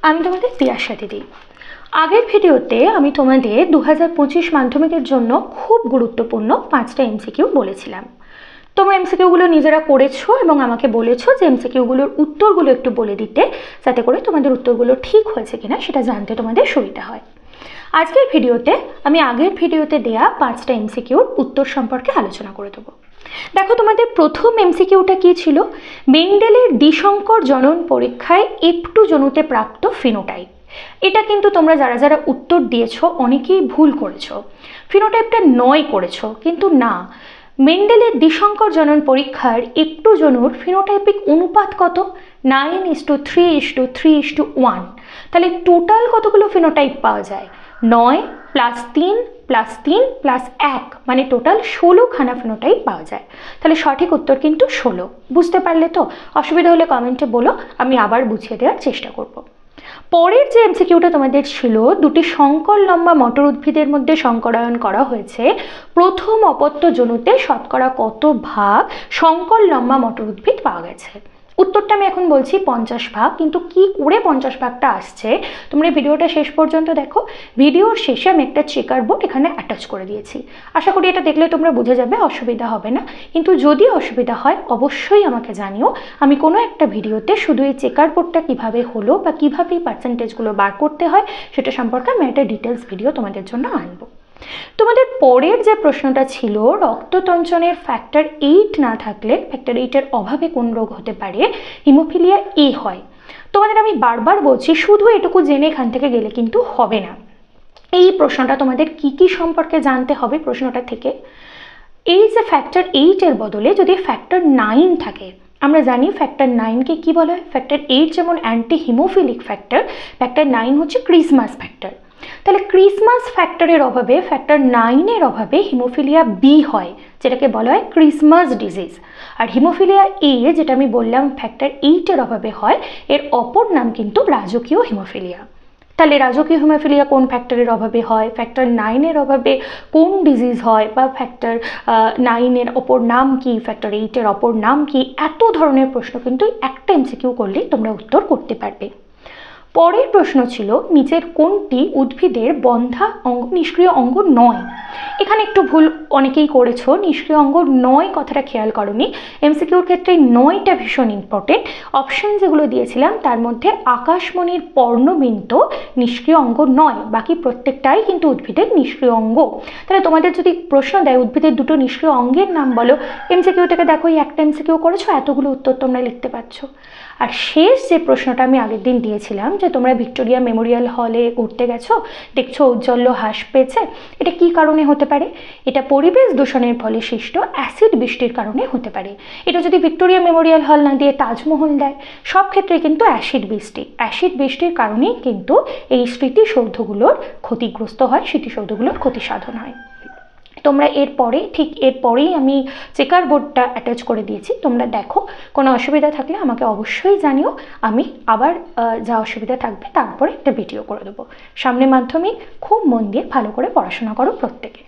আমি তোমাদের তিয়াশা দিদি। আগের ভিডিওতে আমি তোমাদের 2025 মাধ্যমিকের জন্য খুব গুরুত্বপূর্ণ 5টা এমসিকিউ বলেছিলাম। তোমরা এমসিকিউগুলো নিজেরা করেছো এবং আমাকে বলেছো যে এমসিকিউগুলোর উত্তরগুলো একটু বলে দিতে, যাতে করে তোমাদের উত্তরগুলো ঠিক হয়েছে কিনা সেটা জানতে তোমাদের সুবিধা হয়। আজকের ভিডিওতে আমি আগের ভিডিওতে দেয়া 5টা এমসিকিউর উত্তর সম্পর্কে আলোচনা করে দেবো। দেখো, তোমাদের প্রথম এমসিকিউটা কি ছিল? মেন্ডেলের দ্বিসংকর জনন পরীক্ষায় F2 জনুতে প্রাপ্ত ফিনোটাইপ। এটা কিন্তু তোমরা যারা যারা উত্তর দিয়েছো অনেকেই ভুল করেছো, ফিনোটাইপটা 9 করেছো, কিন্তু না। মেন্ডেলের দ্বিসংকর জনন পরীক্ষার F2 জনুর ফিনোটাইপিক অনুপাত কত? 9:3:3:1। তাহলে টোটাল কতগুলো ফিনোটাইপ পাওয়া যায়? 9 + 3 + 3 + 1, মানে টোটাল 16খানা ফিনোটাইপ পাওয়া যায়। তাহলে সঠিক উত্তর কিন্তু 16। বুঝতে পারলে তো? অসুবিধা হলে কমেন্টে বলো, আমি আবার বুঝিয়ে দেওয়ার চেষ্টা করব। পরের যে এমসিকিউটা তোমাদের ছিল, দুটি সংকর লম্বা মটর উদ্ভিদের মধ্যে সংকরায়ন করা হয়েছে, প্রথম অপত্য জনুতে শতকরা কত ভাগ সংকর লম্বা মটর উদ্ভিদ পাওয়া গেছে? উত্তরটা আমি এখন বলছি 50 ভাগ, কিন্তু কি করে 50 ভাগটা আসছে তোমরা ভিডিওটা শেষ পর্যন্ত দেখো। ভিডিওর শেষে আমি একটা চেকার বোর্ড এখানে অ্যাটাচ করে দিয়েছি, আশা করি এটা দেখলে তোমরা বুঝে যাবে, অসুবিধা হবে না। কিন্তু যদি অসুবিধা হয় অবশ্যই আমাকে জানিও, আমি কোনো একটা ভিডিওতে শুধু এই চেকার বোর্ডটা কীভাবে হলো বা কীভাবে এই পার্সেন্টেজগুলো বার করতে হয় সেটা সম্পর্কে আমি একটা ডিটেলস ভিডিও তোমাদের জন্য আনবো। তোমাদের পরের যে প্রশ্নটা ছিল, রক্ততঞ্চনের ফ্যাক্টর 8 না থাকলে ফ্যাক্টর 8-এর অভাবে কোন রোগ হতে পারে? হিমোফিলিয়া এ হয়। তোমাদের আমি বারবার বলছি, শুধু এটুকু জেনে এখান থেকে গেলে কিন্তু হবে না। এই প্রশ্নটা তোমাদের কি কি সম্পর্কে জানতে হবে প্রশ্নটা থেকে। এই যে ফ্যাক্টর 8-এর বদলে যদি ফ্যাক্টর 9 থাকে, আমরা জানি ফ্যাক্টর 9কে কি বলা হয়? ফ্যাক্টর 8 যেমন অ্যান্টি হিমোফিলিক ফ্যাক্টর, ফ্যাক্টর 9 হচ্ছে ক্রিসমাস ফ্যাক্টর। তাহলে ক্রিসমাস ফ্যাক্টরের অভাবে, ফ্যাক্টর 9-এর অভাবে হিমোফিলিয়া বি হয়, যেটাকে বলা হয় ক্রিসমাস ডিজিজ। আর হিমোফিলিয়া এ, যেটা আমি বললাম ফ্যাক্টর 8-এর অভাবে হয়, এর অপর নাম কিন্তু রাজকীয় হিমোফিলিয়া। তাহলে রাজকীয় হিমোফিলিয়া কোন ফ্যাক্টরের অভাবে হয়, ফ্যাক্টর 9-এর অভাবে কোন ডিজিজ হয়, বা ফ্যাক্টর 9-এর অপর নাম কি, ফ্যাক্টর 8-এর অপর নাম কি, এত ধরনের প্রশ্ন কিন্তু একটা এমসিকিউ করলেই তোমরা উত্তর করতে পারবে। পরের প্রশ্ন ছিল, নিচের কোনটি উদ্ভিদের বন্ধা অঙ্গ নিষ্ক্রিয় অঙ্গ নয়? এখানে একটু ভুল অনেকেই করেছো, নিষ্ক্রিয় অঙ্গ নয় কথাটা খেয়াল করনি। এমসিকিউর ক্ষেত্রে 9টা ভীষণ ইম্পর্টেন্ট। অপশন যেগুলো দিয়েছিলাম তার মধ্যে আকাশমণির পর্ণবিন্ত নিষ্ক্রিয় অঙ্গ নয়, বাকি প্রত্যেকটাই কিন্তু উদ্ভিদের নিষ্ক্রিয় অঙ্গ। তাহলে তোমাদের যদি প্রশ্ন দেয় উদ্ভিদের দুটো নিষ্ক্রিয় অঙ্গের নাম বলো, এমসিকিউ থেকে দেখো এই একটা এমসিকিউ করেছো, এতগুলো উত্তর তোমরা লিখতে পারছো। আর শেষ যে প্রশ্নটা আমি আগের দিন দিয়েছিলাম, যে তোমরা ভিক্টোরিয়া মেমোরিয়াল হলে ঘুরতে গেছো, দেখছো ঔজ্জ্বল্য হ্রাস পেয়েছে, এটা কি কারণে হতে পারে? এটা পরিবেশ দূষণের ফলে সৃষ্ট অ্যাসিড বৃষ্টির কারণে হতে পারে। এটা যদি ভিক্টোরিয়া মেমোরিয়াল হল না দিয়ে তাজমহল দেয়, সব ক্ষেত্রে কিন্তু অ্যাসিড বৃষ্টির কারণেই কিন্তু এই স্মৃতিসৌধগুলোর ক্ষতিগ্রস্ত হয়, স্মৃতিসৌধগুলোর ক্ষতি সাধন হয়। তোমরা ঠিক এরপরেই আমি চেকার বোর্ডটা অ্যাটাচ করে দিয়েছি, তোমরা দেখো। কোনো অসুবিধা থাকলে আমাকে অবশ্যই জানিও, আমি আবার যা অসুবিধা থাকবে তারপরে একটা ভিডিও করে দেবো। সামনে মাধ্যমিক, খুব মন দিয়ে ভালো করে পড়াশোনা করো প্রত্যেকে।